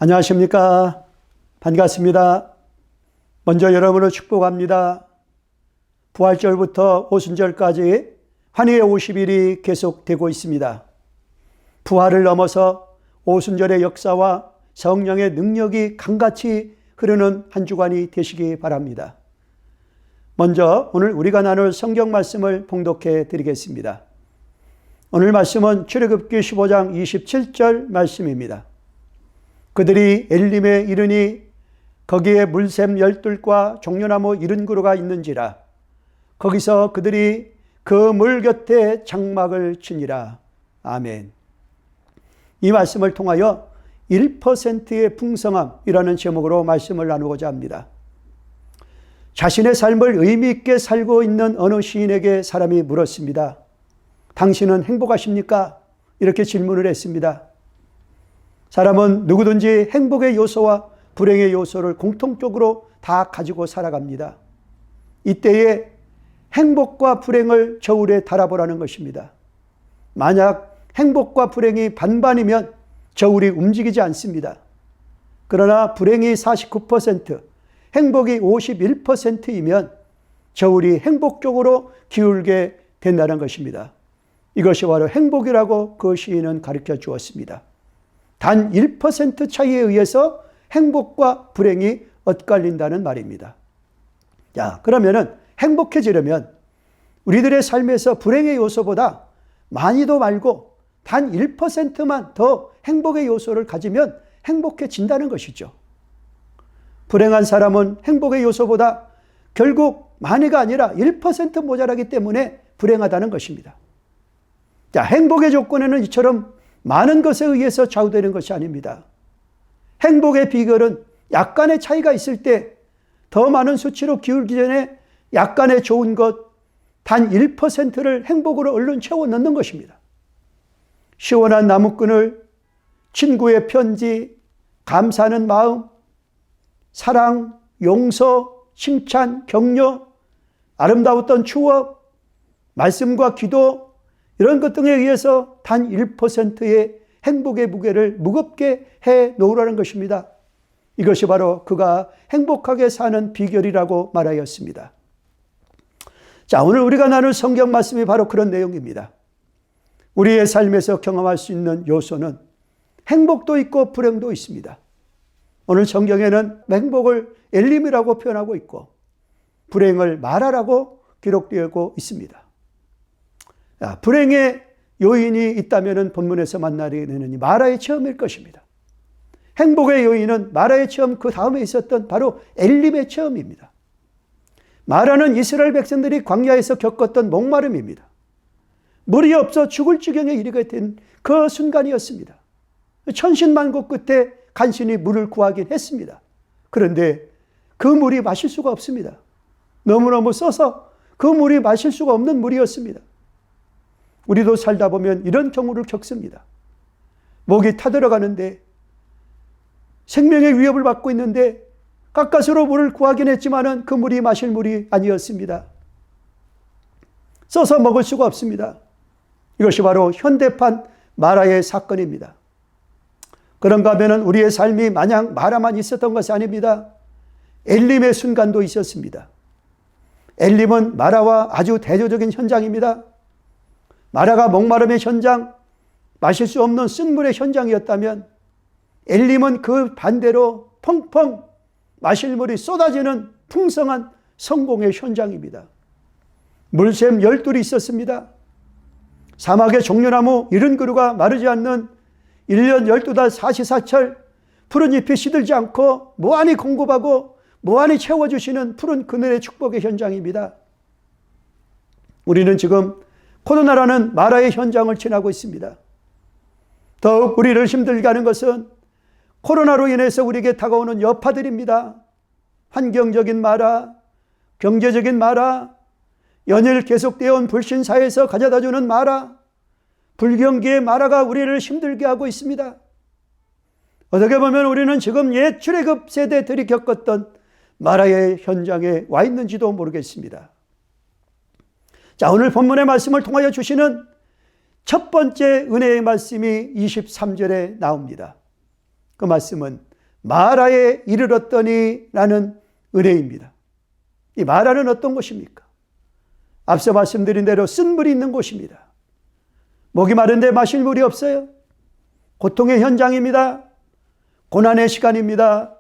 안녕하십니까. 반갑습니다. 먼저 여러분을 축복합니다. 부활절부터 오순절까지 환희의 50일이 계속되고 있습니다. 부활을 넘어서 오순절의 역사와 성령의 능력이 강같이 흐르는 한 주간이 되시기 바랍니다. 먼저 오늘 우리가 나눌 성경 말씀을 봉독해 드리겠습니다. 오늘 말씀은 출애굽기 15장 27절 말씀입니다. 그들이 엘림에 이르니 거기에 물샘 12과 종려나무 70그루가 있는지라. 거기서 그들이 그 물 곁에 장막을 치니라. 아멘. 이 말씀을 통하여 1%의 풍성함이라는 제목으로 말씀을 나누고자 합니다. 자신의 삶을 의미 있게 살고 있는 어느 시인에게 사람이 물었습니다. 당신은 행복하십니까? 이렇게 질문을 했습니다. 사람은 누구든지 행복의 요소와 불행의 요소를 공통적으로 다 가지고 살아갑니다. 이때에 행복과 불행을 저울에 달아보라는 것입니다. 만약 행복과 불행이 반반이면 저울이 움직이지 않습니다. 그러나 불행이 49%, 행복이 51%이면 저울이 행복 쪽으로 기울게 된다는 것입니다. 이것이 바로 행복이라고 그 시인은 가르쳐 주었습니다. 단 1% 차이에 의해서 행복과 불행이 엇갈린다는 말입니다. 자, 그러면은 행복해지려면 우리들의 삶에서 불행의 요소보다 많이도 말고 단 1%만 더 행복의 요소를 가지면 행복해진다는 것이죠. 불행한 사람은 행복의 요소보다 결국 많이가 아니라 1% 모자라기 때문에 불행하다는 것입니다. 자, 행복의 조건에는 이처럼 많은 것에 의해서 좌우되는 것이 아닙니다. 행복의 비결은 약간의 차이가 있을 때 더 많은 수치로 기울기 전에 약간의 좋은 것, 단 1%를 행복으로 얼른 채워 넣는 것입니다. 시원한 나무끈을, 친구의 편지, 감사하는 마음, 사랑, 용서, 칭찬, 격려, 아름다웠던 추억, 말씀과 기도, 이런 것 등에 의해서 단 1%의 행복의 무게를 무겁게 해 놓으라는 것입니다. 이것이 바로 그가 행복하게 사는 비결이라고 말하였습니다. 자, 오늘 우리가 나눌 성경 말씀이 바로 그런 내용입니다. 우리의 삶에서 경험할 수 있는 요소는 행복도 있고 불행도 있습니다. 오늘 성경에는 행복을 엘림이라고 표현하고 있고 불행을 마라라고 기록되고 있습니다. 불행의 요인이 있다면 본문에서 만나게 되는 마라의 체험일 것입니다. 행복의 요인은 마라의 체험 그 다음에 있었던 바로 엘림의 체험입니다. 마라는 이스라엘 백성들이 광야에서 겪었던 목마름입니다. 물이 없어 죽을 지경에 이르게 된 그 순간이었습니다. 천신만고 끝에 간신히 물을 구하긴 했습니다. 그런데 그 물이 마실 수가 없습니다. 너무너무 써서 그 물이 마실 수가 없는 물이었습니다. 우리도 살다 보면 이런 경우를 겪습니다. 목이 타들어가는데 생명의 위협을 받고 있는데 가까스로 물을 구하긴 했지만 그 물이 마실 물이 아니었습니다. 써서 먹을 수가 없습니다. 이것이 바로 현대판 마라의 사건입니다. 그런가 하면 우리의 삶이 마냥 마라만 있었던 것이 아닙니다. 엘림의 순간도 있었습니다. 엘림은 마라와 아주 대조적인 현장입니다. 마라가 목마름의 현장, 마실 수 없는 쓴물의 현장이었다면 엘림은 그 반대로 펑펑 마실 물이 쏟아지는 풍성한 성공의 현장입니다. 물샘 12이 있었습니다. 사막의 종려나무 70그루가 마르지 않는 1년 12달 44철 푸른 잎이 시들지 않고 무한히 공급하고 무한히 채워주시는 푸른 그늘의 축복의 현장입니다. 우리는 지금 코로나라는 마라의 현장을 지나고 있습니다. 더욱 우리를 힘들게 하는 것은 코로나로 인해서 우리에게 다가오는 여파들입니다. 환경적인 마라, 경제적인 마라, 연일 계속되어 온 불신사에서 가져다주는 마라, 불경기의 마라가 우리를 힘들게 하고 있습니다. 어떻게 보면 우리는 지금 옛 출애굽 세대들이 겪었던 마라의 현장에 와 있는지도 모르겠습니다. 자, 오늘 본문의 말씀을 통하여 주시는 첫 번째 은혜의 말씀이 23절에 나옵니다. 그 말씀은 마라에 이르렀더니 라는 은혜입니다. 이 마라는 어떤 곳입니까? 앞서 말씀드린 대로 쓴 물이 있는 곳입니다. 목이 마른데 마실 물이 없어요. 고통의 현장입니다. 고난의 시간입니다.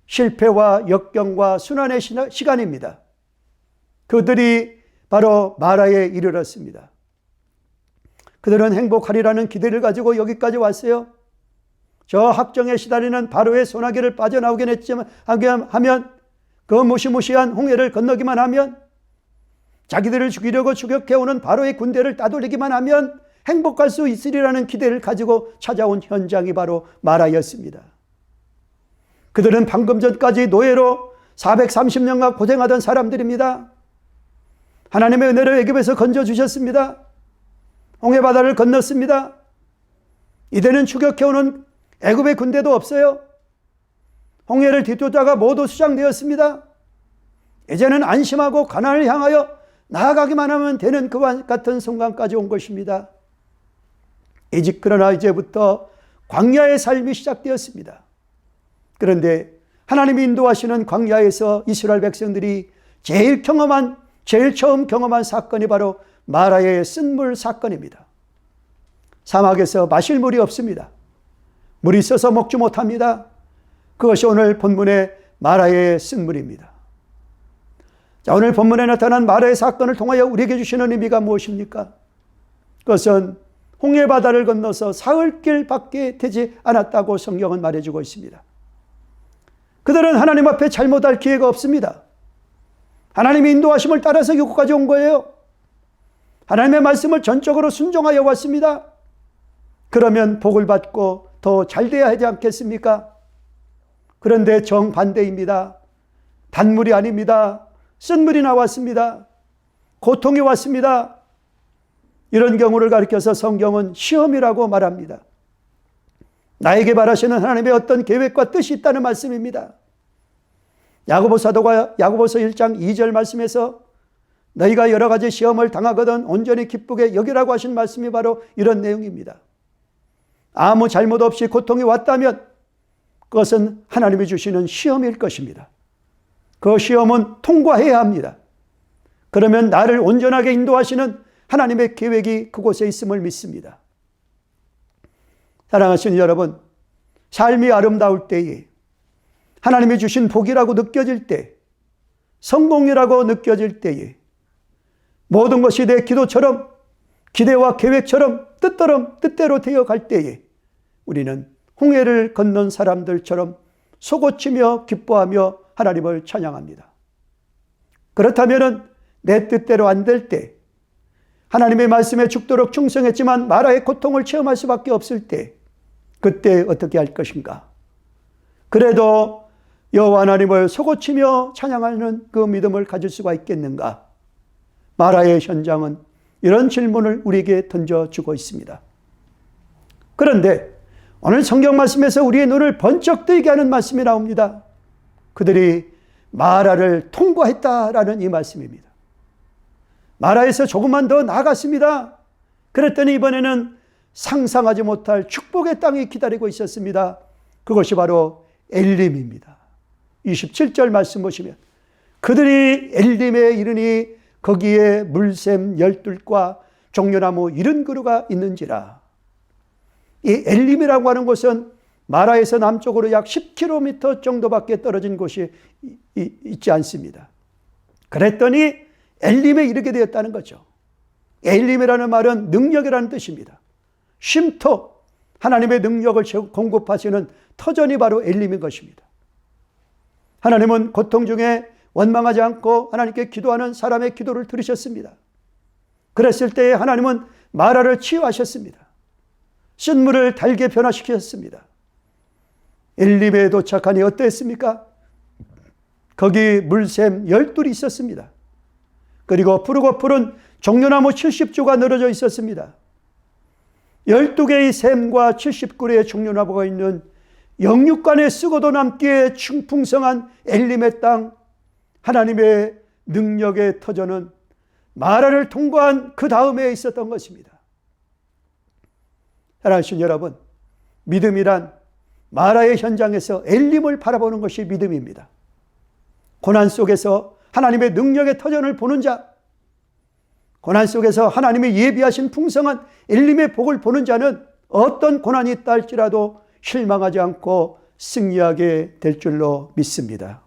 실패와 역경과 순환의 시간입니다. 그들이 바로 마라에 이르렀습니다. 그들은 행복하리라는 기대를 가지고 여기까지 왔어요. 저 학정에 시달리는 바로의 소나기를 빠져나오게 했지만 하면, 그 무시무시한 홍해를 건너기만 하면, 자기들을 죽이려고 추격해오는 바로의 군대를 따돌리기만 하면 행복할 수 있으리라는 기대를 가지고 찾아온 현장이 바로 마라였습니다. 그들은 방금 전까지 노예로 430년간 고생하던 사람들입니다. 하나님의 은혜로 애굽에서 건져주셨습니다. 홍해바다를 건넜습니다. 이제는 추격해오는 애굽의 군대도 없어요. 홍해를 뒤쫓다가 모두 수장되었습니다. 이제는 안심하고 가나안을 향하여 나아가기만 하면 되는 그와 같은 순간까지 온 것입니다. 그러나 이제부터 광야의 삶이 시작되었습니다. 그런데 하나님이 인도하시는 광야에서 이스라엘 백성들이 제일 처음 경험한 사건이 바로 마라의 쓴물 사건입니다. 사막에서 마실 물이 없습니다. 물이 있어서 먹지 못합니다. 그것이 오늘 본문의 마라의 쓴물입니다. 자, 오늘 본문에 나타난 마라의 사건을 통하여 우리에게 주시는 의미가 무엇입니까? 그것은 홍해바다를 건너서 사흘길밖에 되지 않았다고 성경은 말해주고 있습니다. 그들은 하나님 앞에 잘못할 기회가 없습니다. 하나님의 인도하심을 따라서 이곳까지 온 거예요. 하나님의 말씀을 전적으로 순종하여 왔습니다. 그러면 복을 받고 더 잘 돼야 하지 않겠습니까? 그런데 정반대입니다. 단물이 아닙니다. 쓴물이 나왔습니다. 고통이 왔습니다. 이런 경우를 가리켜서 성경은 시험이라고 말합니다. 나에게 바라시는 하나님의 어떤 계획과 뜻이 있다는 말씀입니다. 야고보 사도가 야고보서 1장 2절 말씀에서 너희가 여러 가지 시험을 당하거든 온전히 기쁘게 여기라고 하신 말씀이 바로 이런 내용입니다. 아무 잘못 없이 고통이 왔다면 그것은 하나님이 주시는 시험일 것입니다. 그 시험은 통과해야 합니다. 그러면 나를 온전하게 인도하시는 하나님의 계획이 그곳에 있음을 믿습니다. 사랑하시는 여러분, 삶이 아름다울 때에, 하나님이 주신 복이라고 느껴질 때, 성공이라고 느껴질 때에, 모든 것이 내 기도처럼, 기대와 계획처럼 뜻대로 되어갈 때에 우리는 홍해를 건넌 사람들처럼 속옷치며 기뻐하며 하나님을 찬양합니다. 그렇다면 내 뜻대로 안 될 때, 하나님의 말씀에 죽도록 충성했지만 마라의 고통을 체험할 수밖에 없을 때, 그때 어떻게 할 것인가? 그래도 여호와 하나님을 속옷치며 찬양하는 그 믿음을 가질 수가 있겠는가? 마라의 현장은 이런 질문을 우리에게 던져주고 있습니다. 그런데 오늘 성경 말씀에서 우리의 눈을 번쩍 뜨게 하는 말씀이 나옵니다. 그들이 마라를 통과했다라는 이 말씀입니다. 마라에서 조금만 더 나아갔습니다. 그랬더니 이번에는 상상하지 못할 축복의 땅이 기다리고 있었습니다. 그것이 바로 엘림입니다. 27절 말씀 보시면 그들이 엘림에 이르니 거기에 물샘 12과 종려나무 70그루가 있는지라. 이 엘림이라고 하는 곳은 마라에서 남쪽으로 약 10km 정도밖에 떨어진 곳이 있지 않습니다. 그랬더니 엘림에 이르게 되었다는 거죠. 엘림이라는 말은 능력이라는 뜻입니다. 쉼터, 하나님의 능력을 공급하시는 터전이 바로 엘림인 것입니다. 하나님은 고통 중에 원망하지 않고 하나님께 기도하는 사람의 기도를 들으셨습니다. 그랬을 때에 하나님은 마라를 치유하셨습니다. 쓴물을 달게 변화시키셨습니다. 엘림에 도착하니 어땠습니까? 거기 물샘 12이 있었습니다. 그리고 푸르고 푸른 종려나무 70주가 늘어져 있었습니다. 12개의 샘과 70그루의 종려나무가 있는 영육간에 쓰고도 남기에 풍성한 엘림의 땅, 하나님의 능력의 터전은 마라를 통과한 그 다음에 있었던 것입니다. 사랑하시는 여러분, 믿음이란 마라의 현장에서 엘림을 바라보는 것이 믿음입니다. 고난 속에서 하나님의 능력의 터전을 보는 자, 고난 속에서 하나님의 예비하신 풍성한 엘림의 복을 보는 자는 어떤 고난이 있다 할지라도 실망하지 않고 승리하게 될 줄로 믿습니다.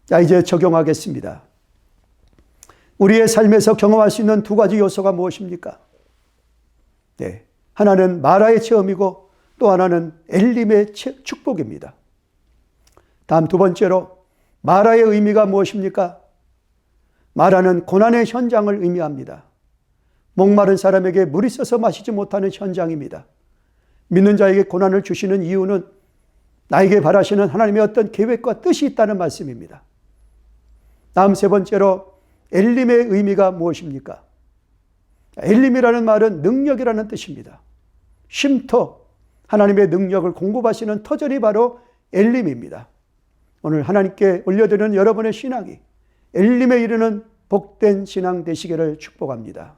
자, 이제 적용하겠습니다. 우리의 삶에서 경험할 수 있는 두 가지 요소가 무엇입니까? 네, 하나는 마라의 체험이고 또 하나는 엘림의 축복입니다. 다음 두 번째로 마라의 의미가 무엇입니까? 마라는 고난의 현장을 의미합니다. 목마른 사람에게 물 있어서 마시지 못하는 현장입니다. 믿는 자에게 고난을 주시는 이유는 나에게 바라시는 하나님의 어떤 계획과 뜻이 있다는 말씀입니다. 다음 세 번째로 엘림의 의미가 무엇입니까? 엘림이라는 말은 능력이라는 뜻입니다. 쉼터, 하나님의 능력을 공급하시는 터전이 바로 엘림입니다. 오늘 하나님께 올려드리는 여러분의 신앙이 엘림에 이르는 복된 신앙 되시기를 축복합니다.